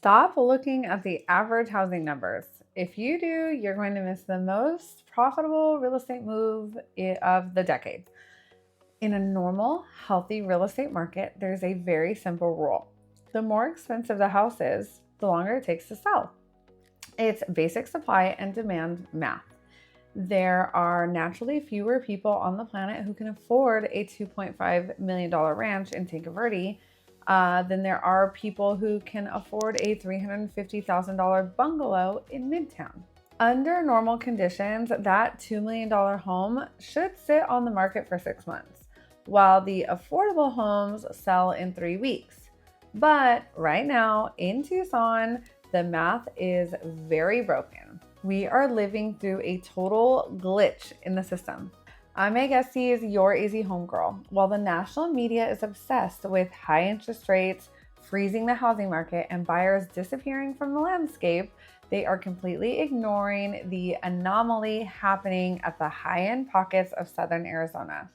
Stop looking at the average housing numbers. If you do, you're going to miss the most profitable real estate move of the decade. In a normal, healthy real estate market, there's a very simple rule. The more expensive the house is, the longer it takes to sell. It's basic supply and demand math. There are naturally fewer people on the planet who can afford a $2.5 million ranch in Tinker Verde than there are people who can afford a $350,000 bungalow in Midtown. Under normal conditions, that $2 million home should sit on the market for 6 months, while the affordable homes sell in 3 weeks. But right now in Tucson, the math is very broken. We are living through a total glitch in the system. I'm AGST's Your Easy Home Girl. While the national media is obsessed with high interest rates, freezing the housing market, and buyers disappearing from the landscape, they are completely ignoring the anomaly happening at the high-end pockets of Southern Arizona.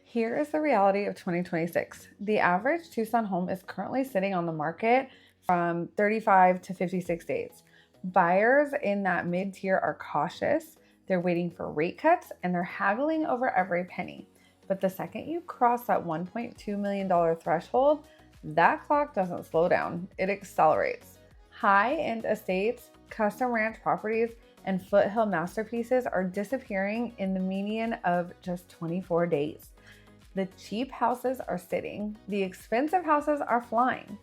Here is the reality of 2026. The average Tucson home is currently sitting on the market from 35 to 56 days. Buyers in that mid-tier are cautious. They're waiting for rate cuts and they're haggling over every penny. But the second you cross that $1.2 million threshold, that clock doesn't slow down, it accelerates. High-end estates, custom ranch properties, and foothill masterpieces are disappearing in the median of just 24 days. The cheap houses are sitting, the expensive houses are flying.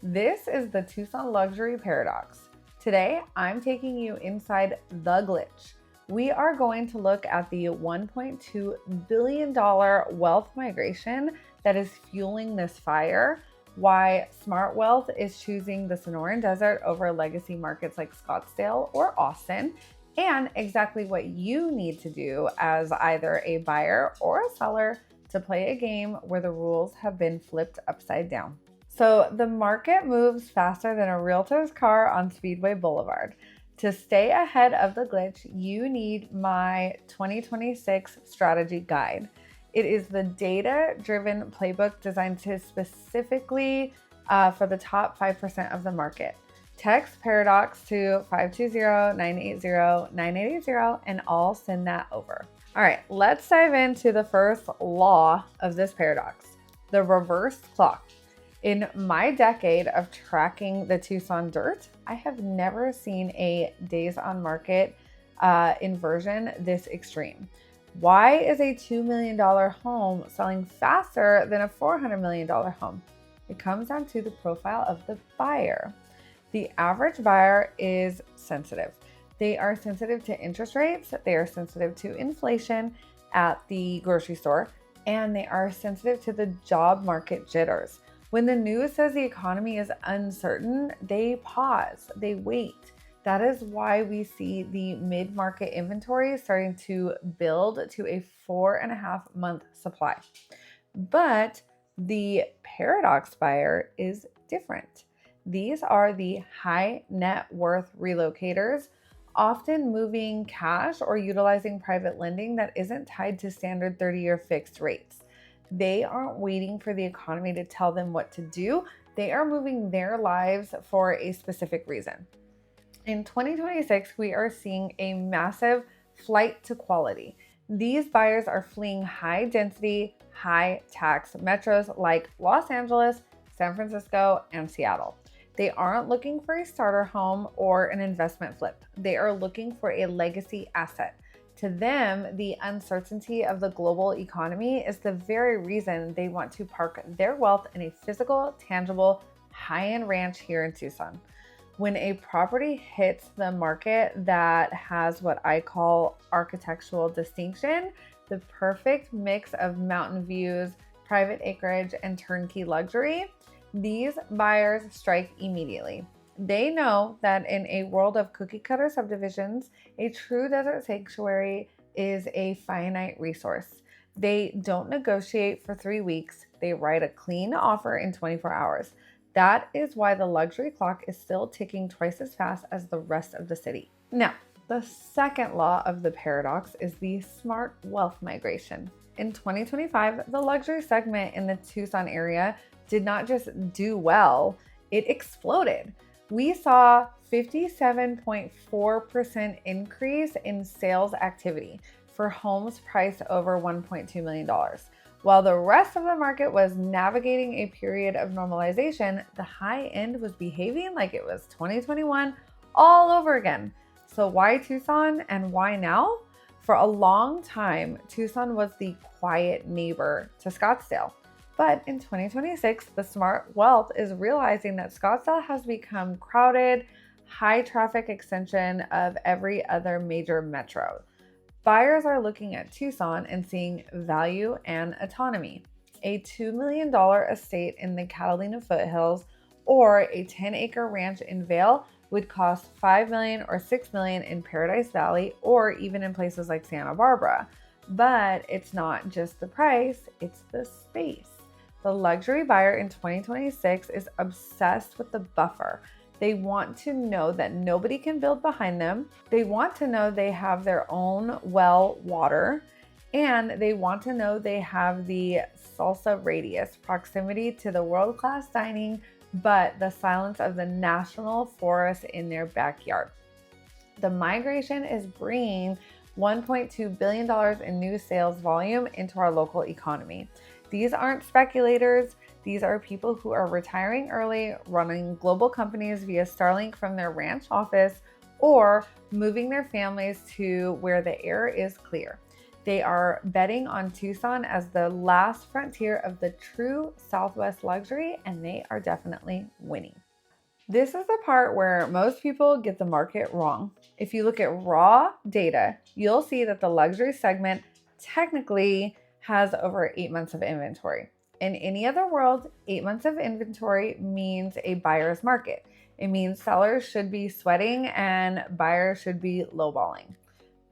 This is the Tucson luxury paradox. Today, I'm taking you inside the glitch. We are going to look at the $1.2 billion wealth migration that is fueling this fire, why smart wealth is choosing the Sonoran Desert over legacy markets like Scottsdale or Austin, and exactly what you need to do as either a buyer or a seller to play a game where the rules have been flipped upside down. So the market moves faster than a realtor's car on Speedway Boulevard. To stay ahead of the glitch, you need my 2026 strategy guide. It is the data-driven playbook designed to specifically for the top 5% of the market. Text Paradox to 520-980-9880 and I'll send that over. All right, let's dive into the first law of this paradox, the reverse clock. In my decade of tracking the Tucson dirt, I have never seen a days on market inversion this extreme. Why is a $2 million home selling faster than a $400 million home? It comes down to the profile of the buyer. The average buyer is sensitive. They are sensitive to interest rates, they are sensitive to inflation at the grocery store, and they are sensitive to the job market jitters. When the news says the economy is uncertain, they pause, they wait. That is why we see the mid-market inventory starting to build to a 4.5 month supply. But the paradox buyer is different. These are the high net worth relocators, often moving cash or utilizing private lending that isn't tied to standard 30-year fixed rates. They aren't waiting for the economy to tell them what to do. They are moving their lives for a specific reason. In 2026, we are seeing a massive flight to quality. These buyers are fleeing high density, high tax metros like Los Angeles, San Francisco, and Seattle. They aren't looking for a starter home or an investment flip. They are looking for a legacy asset. To them, the uncertainty of the global economy is the very reason they want to park their wealth in a physical, tangible, high-end ranch here in Tucson. When a property hits the market that has what I call architectural distinction, the perfect mix of mountain views, private acreage, and turnkey luxury, these buyers strike immediately. They know that in a world of cookie-cutter subdivisions, a true desert sanctuary is a finite resource. They don't negotiate for 3 weeks. They write a clean offer in 24 hours. That is why the luxury clock is still ticking twice as fast as the rest of the city. Now, the second law of the paradox is the smart wealth migration. In 2025, the luxury segment in the Tucson area did not just do well, it exploded. We saw 57.4% increase in sales activity for homes priced over $1.2 million. While the rest of the market was navigating a period of normalization, the high end was behaving like it was 2021 all over again. So why Tucson and why now? For a long time, Tucson was the quiet neighbor to Scottsdale. But in 2026, the smart wealth is realizing that Scottsdale has become crowded, high traffic extension of every other major metro. Buyers are looking at Tucson and seeing value and autonomy. A $2 million estate in the Catalina Foothills or a 10-acre ranch in Vail would cost $5 million or $6 million in Paradise Valley or even in places like Santa Barbara. But it's not just the price, it's the space. The luxury buyer in 2026 is obsessed with the buffer. They want to know that nobody can build behind them. They want to know they have their own well water, and they want to know they have the salsa radius, proximity to the world-class dining, but the silence of the national forest in their backyard. The migration is bringing $1.2 billion in new sales volume into our local economy. These aren't speculators. These are people who are retiring early, running global companies via Starlink from their ranch office, or moving their families to where the air is clear. They are betting on Tucson as the last frontier of the true Southwest luxury, and they are definitely winning. This is the part where most people get the market wrong. If you look at raw data, you'll see that the luxury segment technically has over 8 months of inventory. In any other world, 8 months of inventory means a buyer's market. It means sellers should be sweating and buyers should be lowballing.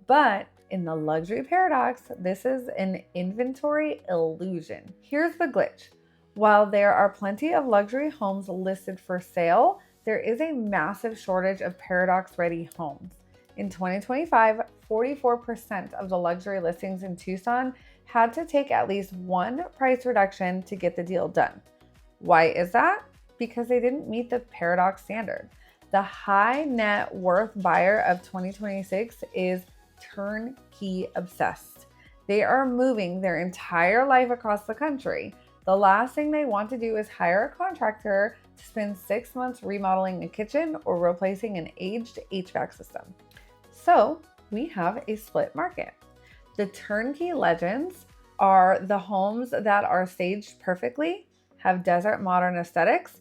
But in the luxury paradox, this is an inventory illusion. Here's the glitch. While there are plenty of luxury homes listed for sale, there is a massive shortage of paradox-ready homes. In 2025, 44% of the luxury listings in Tucson had to take at least one price reduction to get the deal done. Why is that? Because they didn't meet the paradox standard. The high net worth buyer of 2026 is turnkey obsessed. They are moving their entire life across the country. The last thing they want to do is hire a contractor to spend 6 months remodeling a kitchen or replacing an aged HVAC system. So we have a split market. The turnkey legends are the homes that are staged perfectly, have desert modern aesthetics,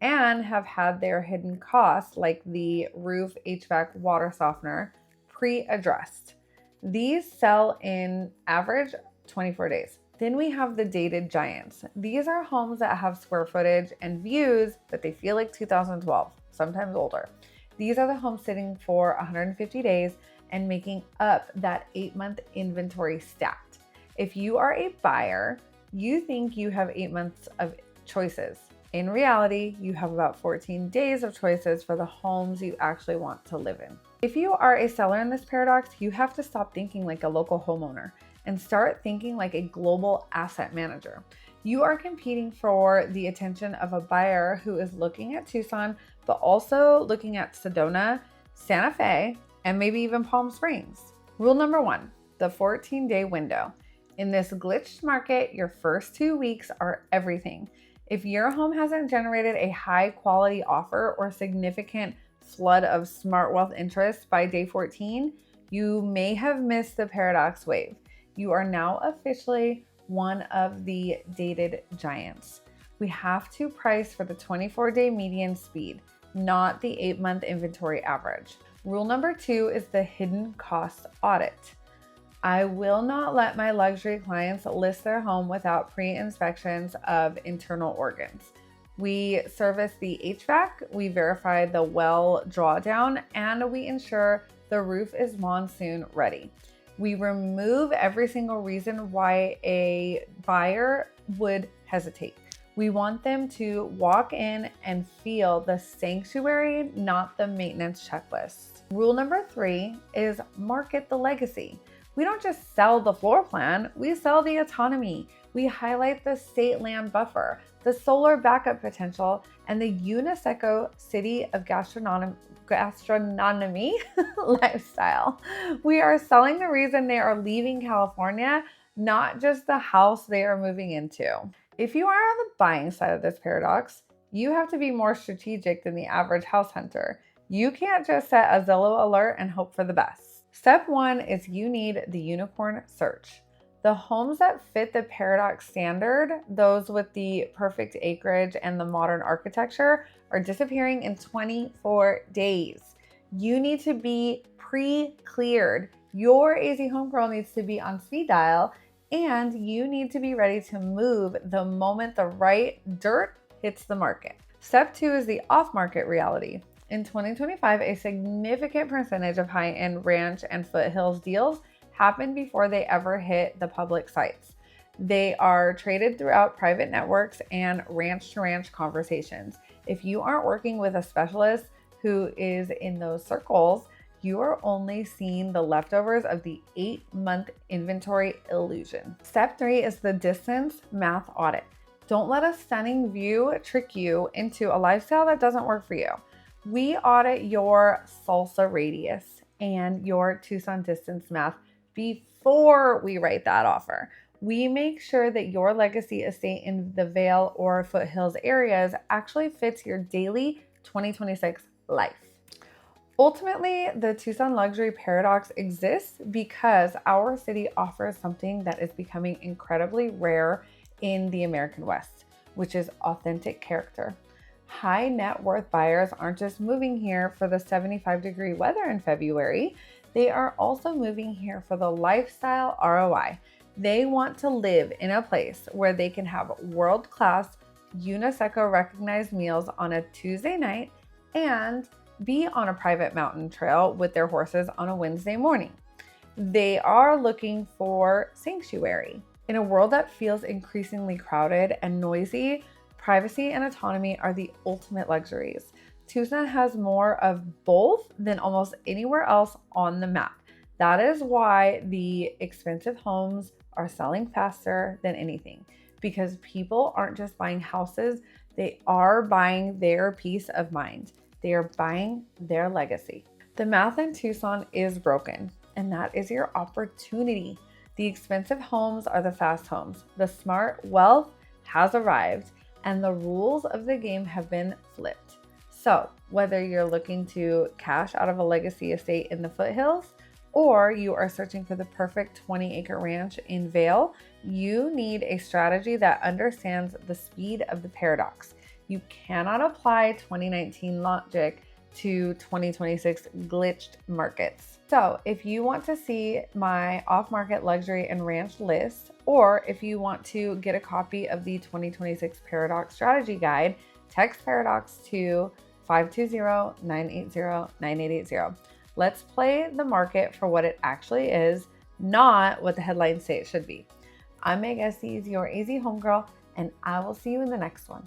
and have had their hidden costs like the roof, HVAC, water softener pre-addressed. These sell in average 24 days. Then we have the dated giants. These are homes that have square footage and views, but they feel like 2012, sometimes older. These are the homes sitting for 150 days and making up that 8-month inventory stacked. If you are a buyer, you think you have 8 months of choices. In reality, you have about 14 days of choices for the homes you actually want to live in. If you are a seller in this paradox, you have to stop thinking like a local homeowner and start thinking like a global asset manager. You are competing for the attention of a buyer who is looking at Tucson, but also looking at Sedona, Santa Fe, and maybe even Palm Springs. Rule number 1, the 14-day window. In this glitched market, your first 2 weeks are everything. If your home hasn't generated a high quality offer or significant flood of smart wealth interest by day 14, you may have missed the paradox wave. You are now officially one of the dated giants. We have to price for the 24-day median speed, not the 8-month inventory average. Rule number 2 is the hidden cost audit. I will not let my luxury clients list their home without pre-inspections of internal organs. We service the HVAC, we verify the well drawdown, and we ensure the roof is monsoon ready. We remove every single reason why a buyer would hesitate. We want them to walk in and feel the sanctuary, not the maintenance checklist. Rule number 3 is market the legacy. We don't just sell the floor plan, we sell the autonomy. We highlight the state land buffer, the solar backup potential, and the uniseco city of gastronomy lifestyle. We are selling the reason they are leaving California, not just the house they are moving into. If you are on the buying side of this paradox, you have to be more strategic than the average house hunter. You can't just set a Zillow alert and hope for the best. Step one is you need the unicorn search. The homes that fit the paradox standard, those with the perfect acreage and the modern architecture, are disappearing in 24 days. You need to be pre-cleared. Your AZ homegirl needs to be on speed dial, and you need to be ready to move the moment the right dirt hits the market. Step two is the off-market reality. In 2025, a significant percentage of high-end ranch and foothills deals happen before they ever hit the public sites. They are traded throughout private networks and ranch-to-ranch conversations. If you aren't working with a specialist who is in those circles, you are only seeing the leftovers of the 8-month inventory illusion. Step three is the distance math audit. Don't let a stunning view trick you into a lifestyle that doesn't work for you. We audit your salsa radius and your Tucson distance math before we write that offer. We make sure that your legacy estate in the Vail or Foothills areas actually fits your daily 2026 life. Ultimately, the Tucson luxury paradox exists because our city offers something that is becoming incredibly rare in the American West, which is authentic character. High net worth buyers aren't just moving here for the 75-degree weather in February. They are also moving here for the lifestyle ROI. They want to live in a place where they can have world-class uniseco recognized meals on a Tuesday night and be on a private mountain trail with their horses on a Wednesday morning. They are looking for sanctuary. In a world that feels increasingly crowded and noisy, privacy and autonomy are the ultimate luxuries. Tucson has more of both than almost anywhere else on the map. That is why the expensive homes are selling faster than anything, because people aren't just buying houses, they are buying their peace of mind. They are buying their legacy. The math in Tucson is broken, and that is your opportunity. The expensive homes are the fast homes. The smart wealth has arrived, and the rules of the game have been flipped. So whether you're looking to cash out of a legacy estate in the foothills, or you are searching for the perfect 20-acre ranch in Vail, you need a strategy that understands the speed of the paradox. You cannot apply 2019 logic to 2026 glitched markets. So if you want to see my off-market luxury and ranch list, or if you want to get a copy of the 2026 Paradox Strategy Guide, text Paradox to 520-980-9880. Let's play the market for what it actually is, not what the headlines say it should be. I'm Meg Estes, your AZ homegirl, and I will see you in the next one.